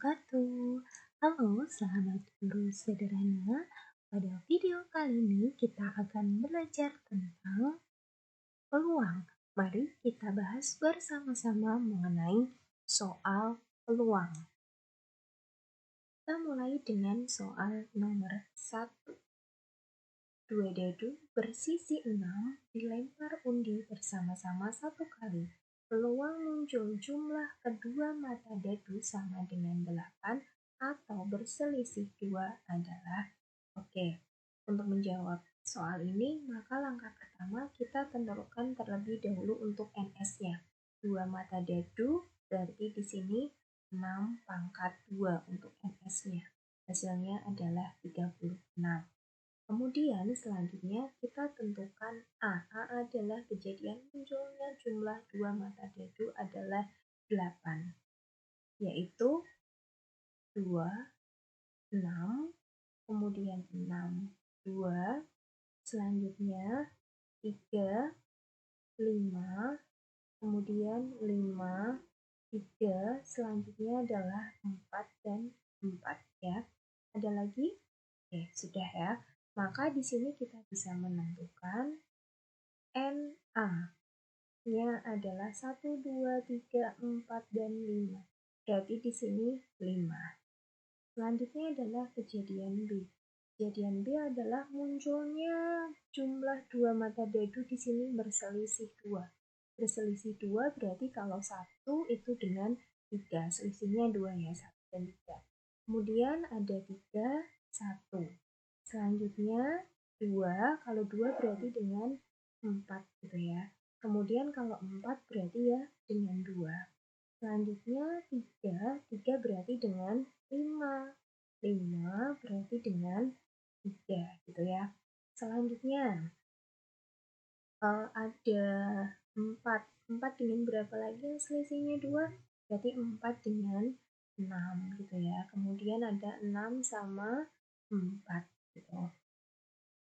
wabarakatuh. Halo sahabat guru sederhana. Pada video kali ini kita akan belajar tentang peluang. Mari kita bahas bersama-sama mengenai soal peluang. Kita mulai dengan soal nomor 1. Dua dadu bersisi 6 dilempar undi bersama-sama satu kali. Peluang muncul jumlah kedua mata dadu sama dengan 8 atau berselisih 2 adalah Oke, untuk menjawab soal ini, maka langkah pertama kita tentukan terlebih dahulu untuk NS-nya. 2 mata dadu berarti di sini 6 pangkat 2 untuk NS-nya. Hasilnya adalah 36. Kemudian selanjutnya kita tentukan A. A adalah kejadian munculnya jumlah 2 mata dadu adalah 8, yaitu 2, 6, kemudian 6, 2, selanjutnya 3, 5, kemudian 5, 3, selanjutnya adalah 4 dan 4 ya. Ada lagi? Oke, sudah ya. Maka di sini kita bisa menentukan NA-nya adalah 1, 2, 3, 4, dan 5. Berarti di sini 5. Selanjutnya adalah kejadian B. Kejadian B adalah munculnya jumlah 2 mata dadu di sini berselisih 2. Berselisih 2 berarti kalau 1 itu dengan 3. Selisihnya 2 ya, 1 dan 3. Kemudian ada 3, 1. Selanjutnya 2, kalau 2 berarti dengan 4 gitu ya. Kemudian kalau 4 berarti ya dengan 2. Selanjutnya 3 berarti dengan 5. 5 berarti dengan 3 gitu ya. Selanjutnya ada 4. 4 dengan berapa lagi yang selisihnya 2? Berarti 4 dengan 6 gitu ya. Kemudian ada 6 sama 4 gitu.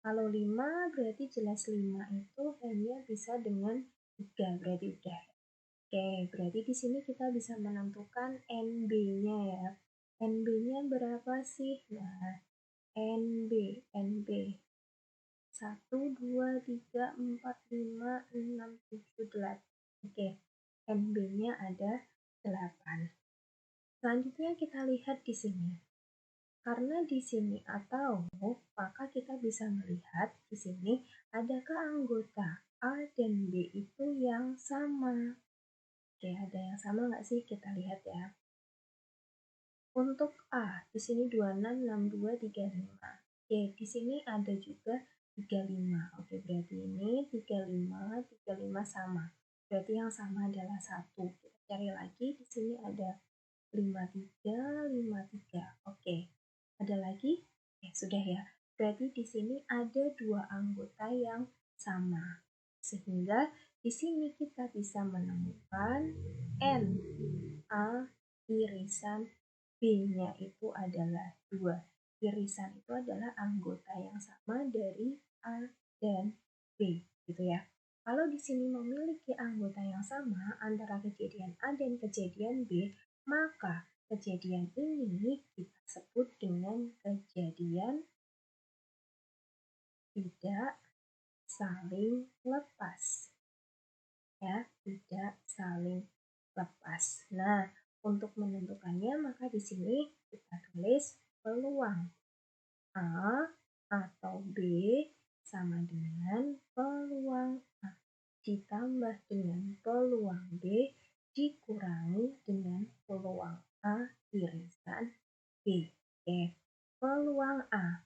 Kalau 5 berarti jelas 5 itu hanya bisa dengan 3, berarti udah. Oke, berarti di sini kita bisa menentukan NB-nya ya. NB-nya berapa sih? Nah, NB 1, 2, 3, 4, 5, 6, 7, 8. Oke, NB-nya ada 8. Selanjutnya kita lihat di sini. Karena di sini atau, maka kita bisa melihat di sini adakah anggota A dan B itu yang sama. Oke, ada yang sama nggak sih? Kita lihat ya. Untuk A, di sini 26, 62, 35. Oke, di sini ada juga 35. Oke, berarti ini 35, 35 sama. Berarti yang sama adalah 1. Kita cari lagi, di sini ada 53, 53. Oke. Ada lagi? Sudah ya. Berarti di sini ada 2 anggota yang sama. Sehingga di sini kita bisa menemukan N A irisan B-nya itu adalah 2. Irisan itu adalah anggota yang sama dari A dan B, gitu ya. Kalau di sini memiliki anggota yang sama antara kejadian A dan kejadian B, maka kejadian ini kita sebut dengan kejadian tidak saling lepas. Ya, tidak saling lepas. Nah, untuk menentukannya maka di sini kita tulis peluang A atau B sama dengan peluang A ditambah dengan peluang B dikurangi dengan peluang A irisan B. Oke. Peluang A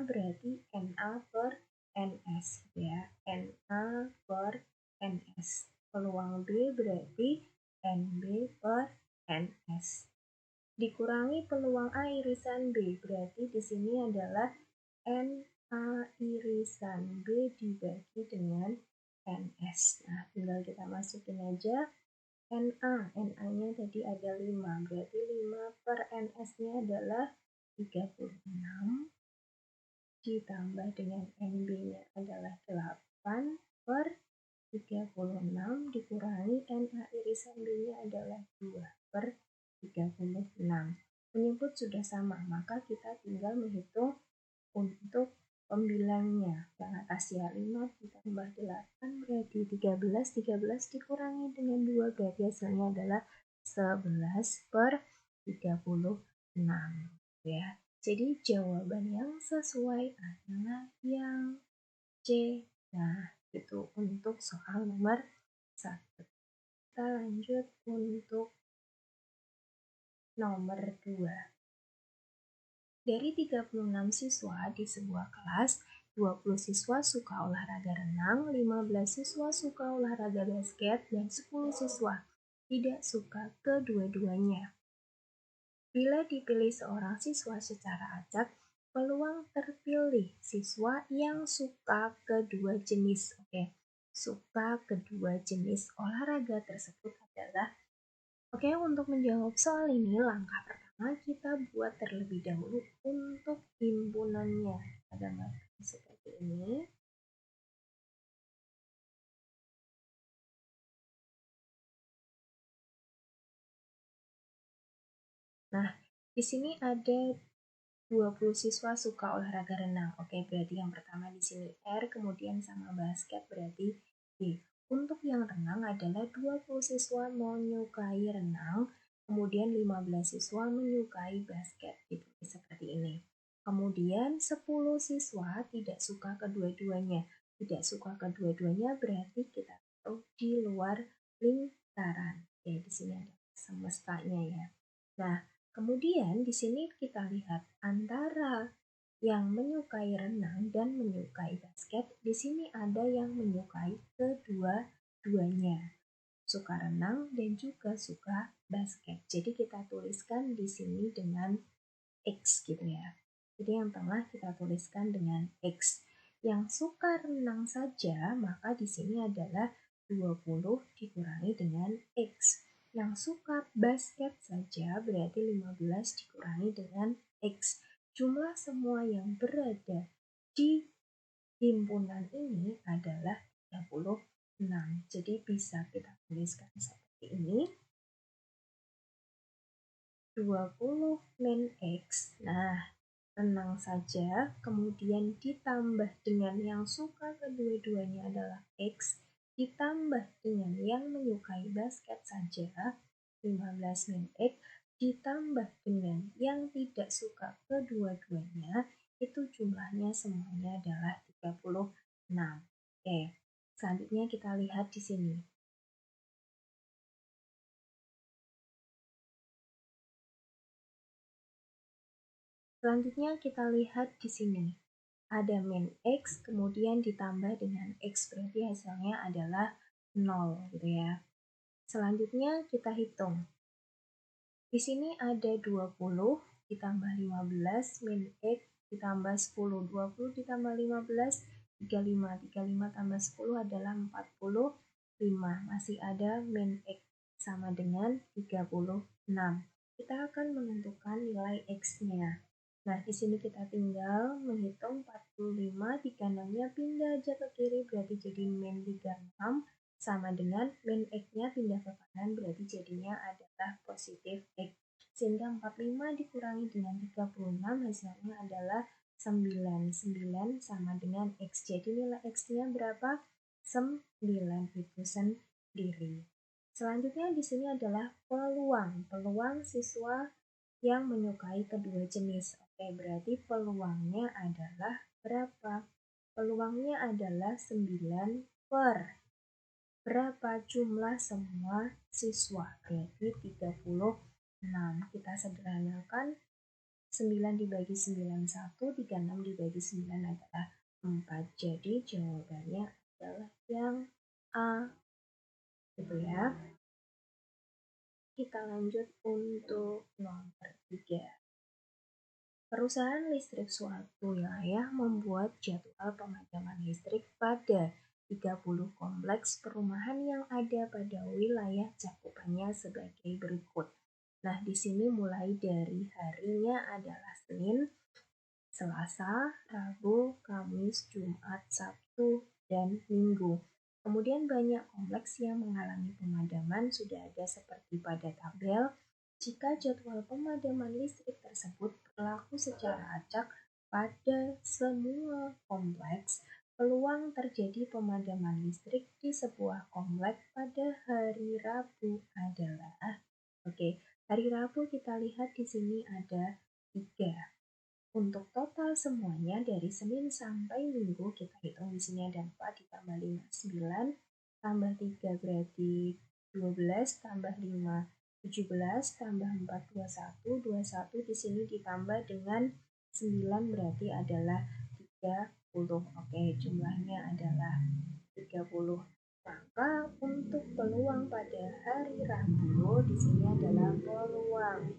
berarti NA per NS ya. NA per NS. Peluang B berarti NB per NS. Dikurangi peluang A irisan B berarti di sini adalah NA irisan B dibagi dengan NS. Nah, tinggal kita masukin aja NA-nya tadi ada 5, berarti 5 per NS-nya adalah 36 ditambah dengan NB-nya adalah 8 per 36 dikurangi NA irisan B-nya adalah 2 per 36. tersebut sudah sama, maka kita tinggal menghitung untuk pembilangnya. Yang atas ya 5 ditambah 8 berarti 13, 13 dikurangi dengan 2 berarti hasilnya adalah 11/36 ya. Jadi jawaban yang sesuai adalah yang C. Nah, itu untuk soal nomor 1. Kita lanjut untuk nomor 2. Dari 36 siswa di sebuah kelas, 20 siswa suka olahraga renang, 15 siswa suka olahraga basket, dan 10 siswa tidak suka kedua-duanya. Bila dipilih seorang siswa secara acak, peluang terpilih siswa yang suka kedua jenis, suka kedua jenis olahraga tersebut adalah. Untuk menjawab soal ini, langkah pertama kita buat terlebih dahulu untuk himpunannya. Ada materi seperti ini. Nah, di sini ada 20 siswa suka olahraga renang. Berarti yang pertama di sini R, kemudian sama basket berarti B. Untuk yang renang adalah 20 siswa menyukai renang, kemudian 15 siswa menyukai basket, seperti ini. Kemudian 10 siswa tidak suka kedua-duanya. Tidak suka kedua-duanya berarti kita taruh di luar lingkaran. Di sini ada semestanya ya. Nah, kemudian di sini kita lihat antara yang menyukai renang dan menyukai basket, di sini ada yang menyukai kedua-duanya. Suka renang dan juga suka basket. Jadi kita tuliskan di sini dengan X gitu ya. Jadi yang tengah kita tuliskan dengan X. Yang suka renang saja, maka di sini adalah 20 dikurangi dengan X. Yang suka basket saja berarti 15 dikurangi dengan X. Jumlah semua yang berada di himpunan ini adalah 36. Jadi bisa kita tuliskan seperti ini. 20 min X. Nah, renang saja, kemudian ditambah dengan yang suka kedua-duanya adalah X, ditambah dengan yang menyukai basket saja, 15 min X, ditambah dengan yang tidak suka kedua-duanya, itu jumlahnya semuanya adalah 36. Selanjutnya kita lihat di sini. Selanjutnya kita lihat di sini. Ada min X, kemudian ditambah dengan X, berarti hasilnya adalah 0 gitu ya. Selanjutnya kita hitung. Di sini ada 20 ditambah 15 min X ditambah 10. 20 ditambah 15, 35. 35 tambah 10 adalah 45. Masih ada min X sama dengan 36. Kita akan menentukan nilai X-nya. Nah, di sini kita tinggal menghitung 45, 36-nya pindah aja ke kiri berarti jadi min 36 sama dengan min X-nya pindah ke kanan berarti jadinya adalah positif X. Sehingga 45 dikurangi dengan 36 hasilnya adalah 9. 9 sama dengan X. Jadi nilai X-nya berapa? 9 itu sendiri. Selanjutnya di sini adalah peluang. Peluang siswa yang menyukai kedua jenis. Berarti peluangnya adalah berapa? Peluangnya adalah 9 per berapa jumlah semua siswa? Berarti 36. Kita sederhanakan 9 dibagi 9 1, 36 dibagi 9 adalah 4. Jadi jawabannya adalah yang A. Gitu ya. Kita lanjut untuk nomor 3. Perusahaan listrik suatu wilayah membuat jadwal pemadaman listrik pada 30 kompleks perumahan yang ada pada wilayah cakupannya sebagai berikut. Nah, di sini mulai dari harinya adalah Senin, Selasa, Rabu, Kamis, Jumat, Sabtu, dan Minggu. Kemudian banyak kompleks yang mengalami pemadaman sudah ada seperti pada tabel. Jika jadwal pemadaman listrik tersebut berlaku secara acak pada semua kompleks, peluang terjadi pemadaman listrik di sebuah kompleks pada hari Rabu adalah, hari Rabu kita lihat di sini ada 3. Untuk total semuanya dari Senin sampai Minggu kita hitung di sini ada 4 ditambah 5 9 tambah 3 berarti 12 tambah 5 17 tambah 4 21 di sini ditambah dengan 9 berarti adalah 30. Jumlahnya adalah 30. Maka untuk peluang pada hari Rabu di sini adalah peluang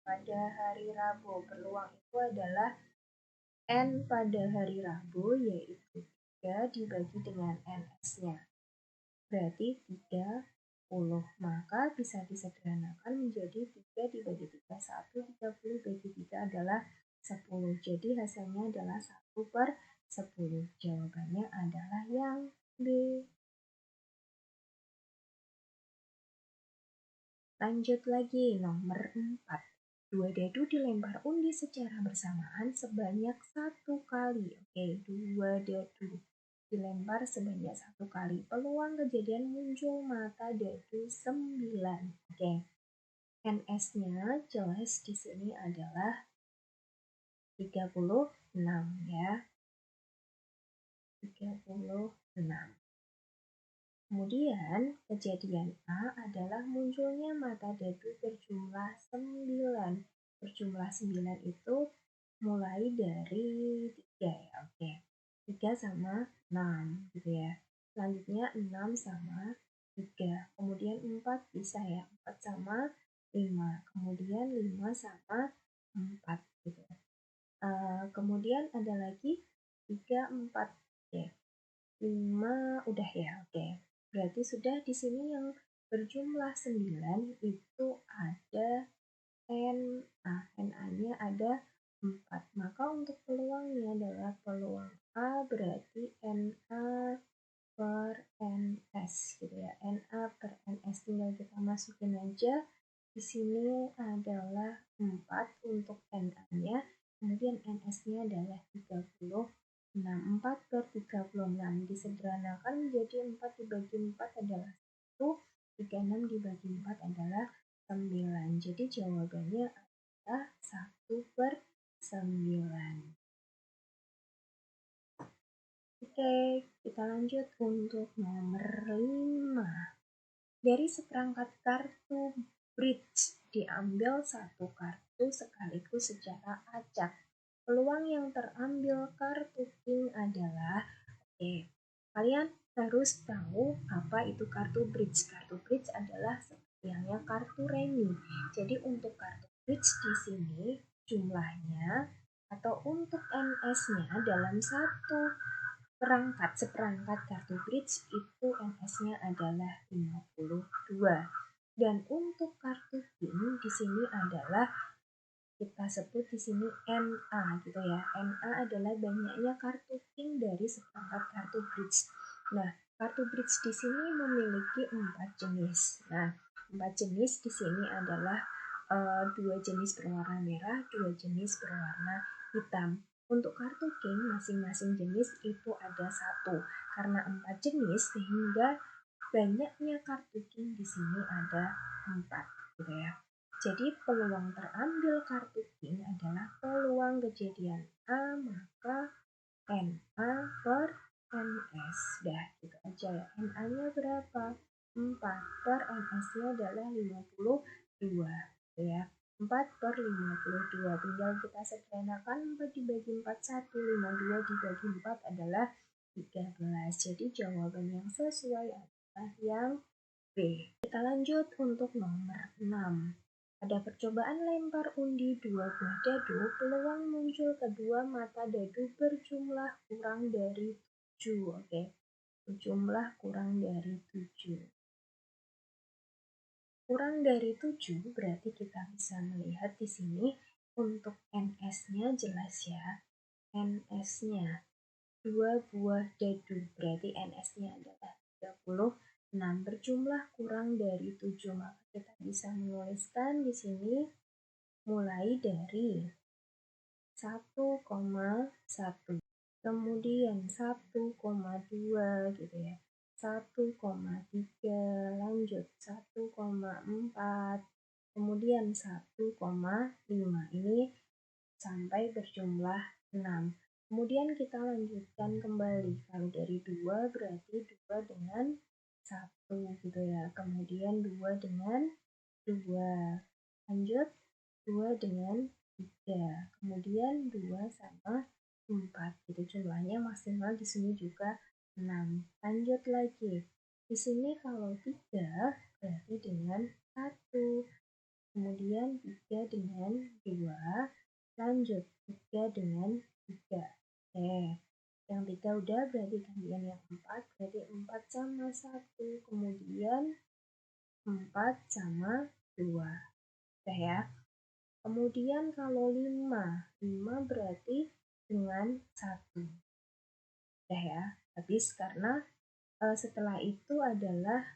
pada hari Rabu. Peluang itu adalah N pada hari Rabu, yaitu 3 dibagi dengan NS-nya. Berarti 30. Maka bisa disederhanakan menjadi 3 dibagi 3, 1, 30 bagi 3 adalah 10. Jadi hasilnya adalah 1/10. Jawabannya adalah yang B. Lanjut lagi, nomor 4. 2 dadu dilempar undi secara bersamaan sebanyak 1 kali. 2 dadu dilempar sebanyak 1 kali. Peluang kejadian muncul mata dadu 9. NS-nya jelas di sini adalah 36 ya. 36. Kemudian, kejadian A adalah munculnya mata dadu berjumlah 9. Berjumlah 9 itu mulai dari 3 ya, 3 sama 6 gitu ya. Selanjutnya 6 sama 3. Kemudian 4 bisa ya, 4 sama 5. Kemudian 5 sama 4 gitu. Kemudian ada lagi 3, 4 ya. 5 udah ya, Berarti sudah di sini yang berjumlah 9 itu ada NA. NA-nya ada 4. Maka untuk peluangnya adalah peluang A berarti NA per NS gitu ya. NA per NS tinggal kita masukin aja. Di sini adalah 4 untuk NA-nya. Kemudian NS-nya adalah 30. 4 per 36 disederhanakan menjadi 4 dibagi 4 adalah 1, 36 dibagi 4 adalah 9. Jadi jawabannya adalah 1/9. Kita lanjut untuk nomor 5. Dari seperangkat kartu bridge diambil satu kartu sekaligus secara acak. Peluang yang terambil kartu king adalah, kalian harus tahu apa itu kartu bridge. Kartu bridge adalah seperti halnya kartu remi. Jadi untuk kartu bridge di sini jumlahnya atau untuk NS-nya dalam satu seperangkat kartu bridge itu NS-nya adalah 52. Dan untuk kartu king di sini adalah kita sebut di sini NA gitu ya. NA adalah banyaknya kartu king dari seperangkat kartu bridge. Nah, kartu bridge di sini memiliki 4 jenis. Nah, 4 jenis di sini adalah 2 jenis berwarna merah, 2 jenis berwarna hitam. Untuk kartu king masing-masing jenis itu ada 1. Karena 4 jenis sehingga banyaknya kartu king di sini ada 4 gitu ya. Jadi peluang terambil kartu king adalah peluang kejadian A maka NA per NS. Dah gitu aja ya. NA-nya berapa? 4 per NS-nya adalah 52 ya. 4 per 52. Tinggal kita sederhanakan 4 dibagi 4 1, 52 dibagi 4 adalah 13. Jadi jawaban yang sesuai adalah yang B. Kita lanjut untuk nomor 6. Ada percobaan lempar undi 2 buah dadu, peluang muncul kedua mata dadu berjumlah kurang dari 7. Berjumlah kurang dari 7. Kurang dari 7 berarti kita bisa melihat di sini untuk NS-nya jelas ya. NS-nya 2 buah dadu berarti NS-nya adalah 30. 6 berjumlah kurang dari 7, maka kita bisa menuliskan di sini mulai dari 1,1, kemudian 1,2 gitu ya, 1,3, lanjut 1,4, kemudian 1,5. Ini sampai berjumlah 6. Kemudian kita lanjutkan kembali. Kalau dari 2 berarti 2 dengan 1 gitu ya. Kemudian 2 dengan 2. Lanjut 2 dengan 3. Kemudian 2 sama 4. Gitu jumlahnya maksimal di sini juga 6. Lanjut lagi. Di sini kalau 3 berarti dengan 1. Kemudian 3 dengan 2, lanjut 3 dengan 3. Yang 3 udah, berarti gantian yang 4, berarti 4 sama 1, kemudian 4 sama 2. Udah ya. Kemudian kalau 5 berarti dengan 1. Udah ya, habis karena setelah itu adalah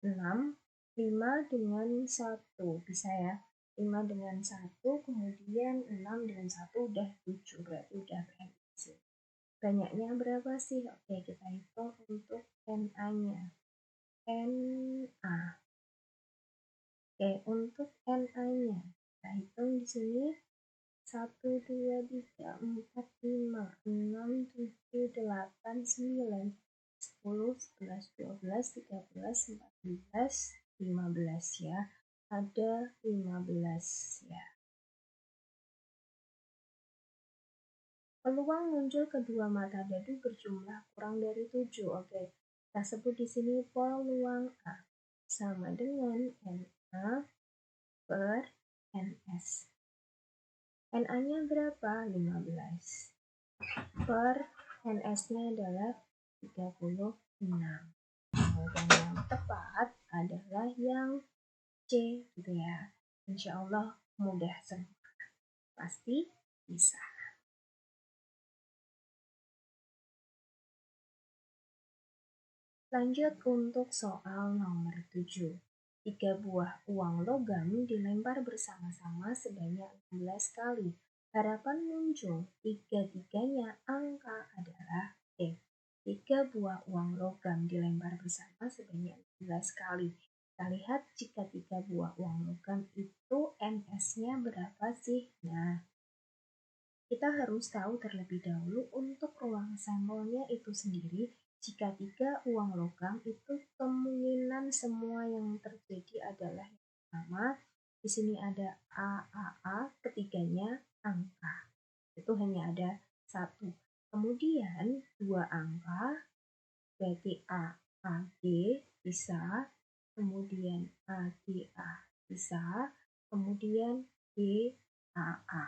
6, 5 dengan 1, bisa ya. 5 dengan 1, kemudian 6 dengan 1 udah 7, berarti udah berhasil. Banyaknya berapa sih? Oke, kita hitung untuk NA-nya. NA. Oke, untuk NA-nya, kita hitung di sini 1, 2, 3, 4, 5, 6, 7, 8, 9, 10, 11, 12, 13, 14, 15 ya. Ada 15 ya. Peluang muncul kedua mata dadu berjumlah kurang dari 7. Oke, kita sebut di sini peluang A sama dengan NA per NS. NA-nya berapa? 15. Per NS-nya adalah 36. Jawaban yang tepat adalah yang C gitu ya. Insya Allah mudah semua. Pasti bisa. Lanjut untuk soal nomor 7. 3 buah uang logam dilempar bersama-sama sebanyak 16 kali. Harapan muncul tiga-tiganya angka adalah 3 buah uang logam dilempar bersama sebanyak 16 kali. Kita lihat jika 3 buah uang logam itu NS-nya berapa sih? Nah, kita harus tahu terlebih dahulu untuk ruang sampelnya itu sendiri. Jika 3 uang logam itu kemungkinan semua yang terjadi adalah yang pertama, di sini ada AAA, ketiganya angka. Itu hanya ada 1. Kemudian 2 angka, berarti AAG bisa, kemudian AGA bisa, kemudian DAA.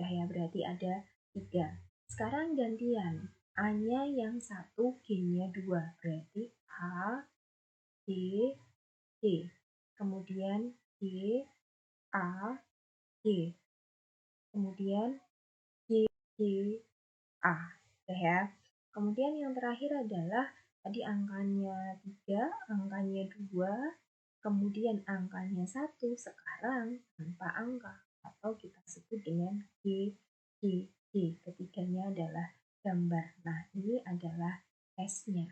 Ya, berarti ada 3. Sekarang gantian. A-nya yang 1, G-nya 2. Berarti A, D, D. Kemudian D, A, D. Kemudian D, D, A. Ya. Kemudian yang terakhir adalah tadi angkanya 3, angkanya 2, kemudian angkanya 1, sekarang tanpa angka atau kita sebut dengan G, G, G. Ketiganya adalah gambar. Nah, ini adalah S-nya.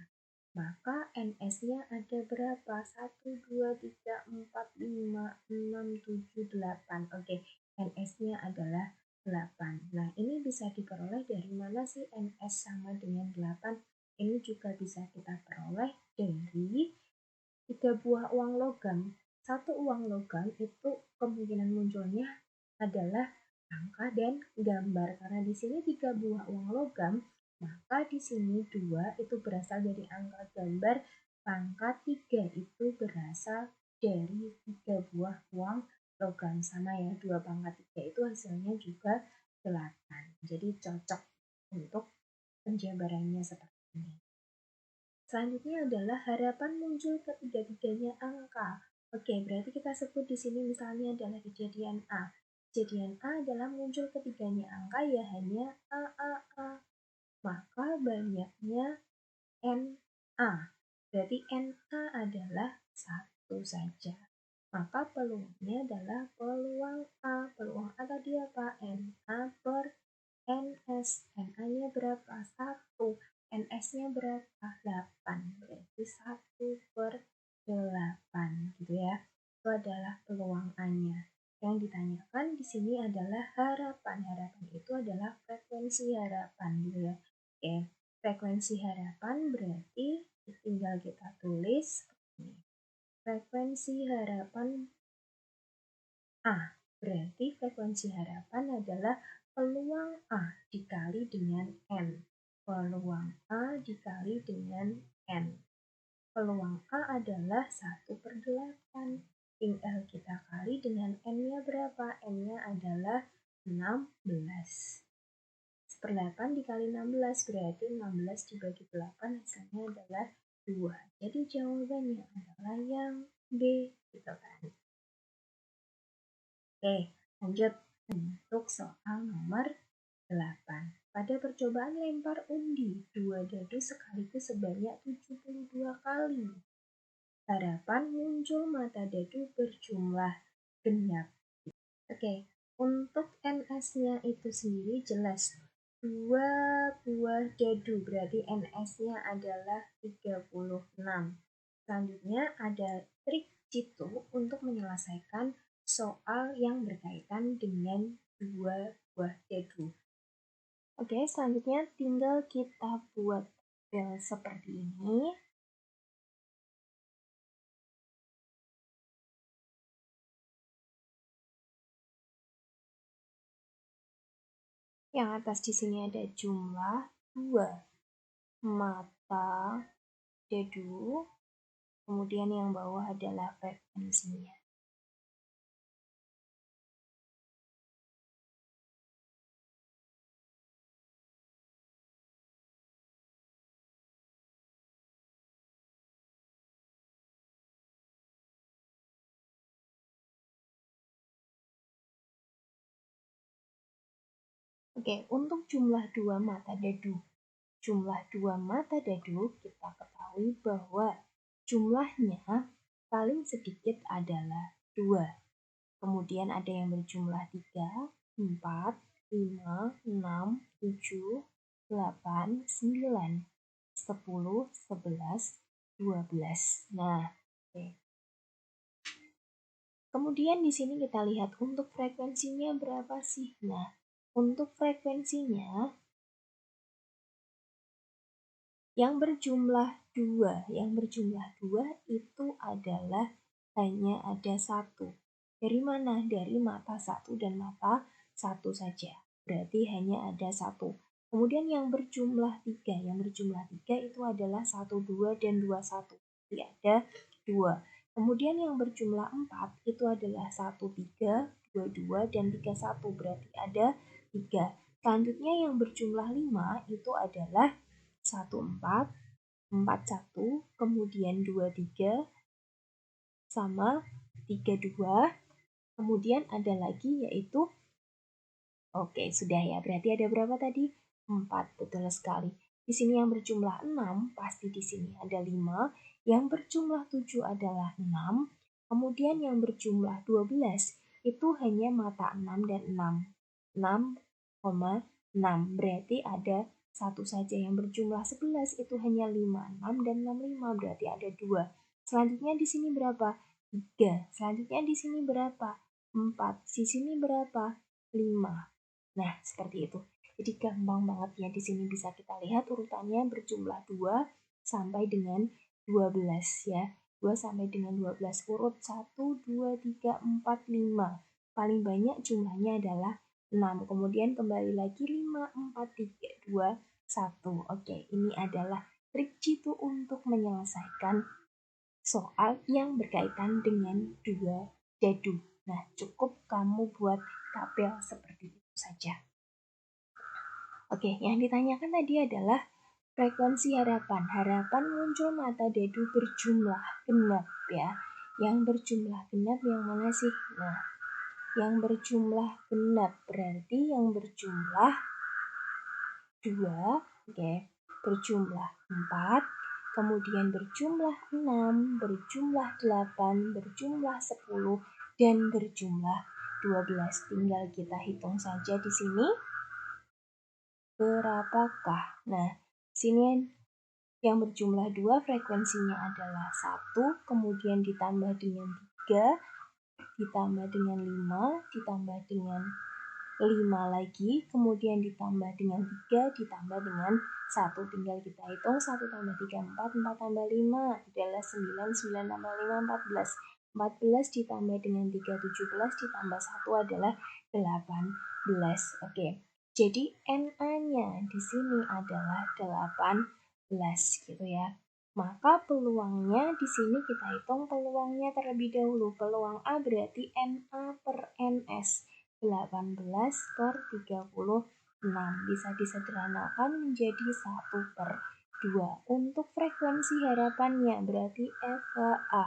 Maka NS-nya ada berapa? 1, 2, 3, 4, 5, 6, 7, 8. Oke, NS-nya adalah 8. Nah, ini bisa diperoleh dari mana sih NS sama dengan 8? Ini juga bisa kita peroleh dari 3 buah uang logam. 1 uang logam itu kemungkinan munculnya adalah angka dan gambar. Karena di sini 3 buah uang logam, maka di sini 2 itu berasal dari angka gambar, pangkat 3 itu berasal dari 3 buah uang logam. Sama ya, 2 pangkat 3 itu hasilnya juga 8. Jadi cocok untuk penjabarannya seperti ini. Selanjutnya adalah harapan muncul ketiga-tiganya angka. Oke, berarti kita sebut di sini misalnya adalah kejadian A. Kejadian A adalah muncul ketiganya angka ya hanya A. Maka banyaknya NA. berarti NA adalah 1 saja. Maka peluangnya adalah peluang A. Peluang A tadi apa? NA per NS. NA-nya berapa? 1. NS-nya berapa? 8. Berarti 1 per 8 gitu ya. Itu adalah peluang A-nya. Yang ditanyakan di sini adalah harapan. Harapan itu adalah frekuensi harapan gitu ya. Oke, frekuensi harapan berarti tinggal kita tulis ini. Frekuensi harapan A. Berarti frekuensi harapan adalah peluang A dikali dengan N. Peluang A dikali dengan N. Peluang A adalah 1/8. Tinggal kita kali dengan N-nya berapa? N-nya adalah 16. 1/8 dikali 16 berarti 16 dibagi 8 hasilnya adalah 2. Jadi jawabannya adalah yang B gitu kan. Oke, lanjut untuk soal nomor 8. Pada percobaan lempar undi, 2 dadu sekaligus sebanyak 72 kali. Harapan muncul mata dadu berjumlah genap. Oke, untuk NS-nya itu sendiri jelas 2 buah dadu, berarti NS-nya adalah 36. Selanjutnya ada trik jitu untuk menyelesaikan soal yang berkaitan dengan 2 buah dadu. Oke, selanjutnya tinggal kita buat tabel seperti ini. Yang atas di sini ada jumlah 2 mata dadu, kemudian yang bawah adalah frekuensinya. Oke, untuk jumlah 2 mata dadu. Jumlah 2 mata dadu kita ketahui bahwa jumlahnya paling sedikit adalah 2. Kemudian ada yang berjumlah 3, 4, 5, 6, 7, 8, 9, 10, 11, 12. Nah, oke. Kemudian di sini kita lihat untuk frekuensinya berapa sih? Nah, untuk frekuensinya yang berjumlah 2 itu adalah hanya ada 1. Dari mana? Dari mata 1 dan mata 1 saja. Berarti hanya ada 1. Kemudian yang berjumlah 3 itu adalah 1, 2, dan 2, 1. Jadi ada 2. Kemudian yang berjumlah 4 itu adalah 1, 3, 2, 2, dan 3, 1. Berarti ada 3. Selanjutnya yang berjumlah 5 itu adalah 1, 4, 4, 1, kemudian 2, 3, sama 3, 2. Kemudian ada lagi yaitu, oke sudah ya, berarti ada berapa tadi? 4, betul sekali. Di sini yang berjumlah 6, pasti di sini ada 5. Yang berjumlah 7 adalah 6. Kemudian yang berjumlah 12 itu hanya mata 6 dan 6. 6,6. Berarti ada 1 saja. Yang berjumlah 11 itu hanya 5, 6 dan 6, 5. Berarti ada 2. Selanjutnya di sini berapa? 3. Selanjutnya di sini berapa? 4. Di sini berapa? 5. Nah, seperti itu. Jadi gampang banget ya, di sini bisa kita lihat urutannya berjumlah 2 sampai dengan 12 ya. 2 sampai dengan 12 urut 1, 2, 3, 4, 5. Paling banyak jumlahnya adalah 6. Kemudian kembali lagi 5, 4, 3, 2, 1. Oke, ini adalah trik jitu untuk menyelesaikan soal yang berkaitan dengan 2 dadu. Nah, cukup kamu buat tabel seperti itu saja. Oke, yang ditanyakan tadi adalah frekuensi harapan. Harapan muncul mata dadu berjumlah genap ya. Yang berjumlah genap yang mana sih? Nah, yang berjumlah genap berarti yang berjumlah 2, oke, berjumlah 4, kemudian berjumlah 6, berjumlah 8, berjumlah 10, dan berjumlah 12. Tinggal kita hitung saja di sini. Berapakah? Nah, sini yang berjumlah 2 frekuensinya adalah 1, kemudian ditambah dengan 3, ditambah dengan 5, ditambah dengan 5 lagi, kemudian ditambah dengan 3, ditambah dengan 1. Tinggal kita hitung 1 tambah 3, 4, 4 tambah 5 adalah 9, 9 tambah 5, 14. 14 ditambah dengan 3, 17, ditambah 1 adalah 18. Oke, jadi NA-nya di sini adalah 18 gitu ya. Maka peluangnya di sini kita hitung peluangnya terlebih dahulu. Peluang A berarti NA per NS. 18/36 bisa disederhanakan menjadi 1/2. Untuk frekuensi harapannya berarti FHA.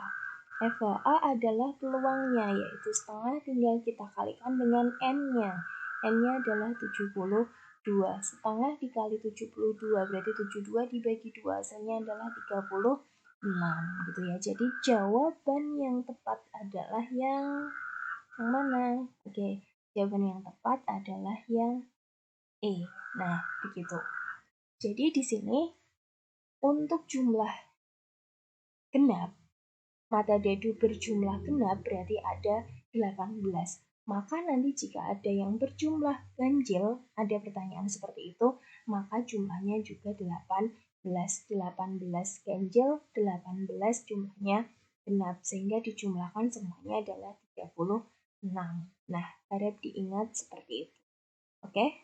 FHA adalah peluangnya, yaitu setengah tinggal kita kalikan dengan N-nya. N-nya adalah 72. Setengah dikali 72 berarti 72 dibagi 2 hasilnya adalah 36 gitu ya. Jadi jawaban yang tepat adalah yang mana? Oke. Jawaban yang tepat adalah yang E. Nah, begitu. Jadi di sini untuk jumlah genap, mata dadu berjumlah genap berarti ada 18. Maka nanti jika ada yang berjumlah ganjil, ada pertanyaan seperti itu, maka jumlahnya juga 18. 18 ganjil, 18 jumlahnya genap, sehingga dijumlahkan semuanya adalah 36. Nah, harap diingat seperti itu. Oke?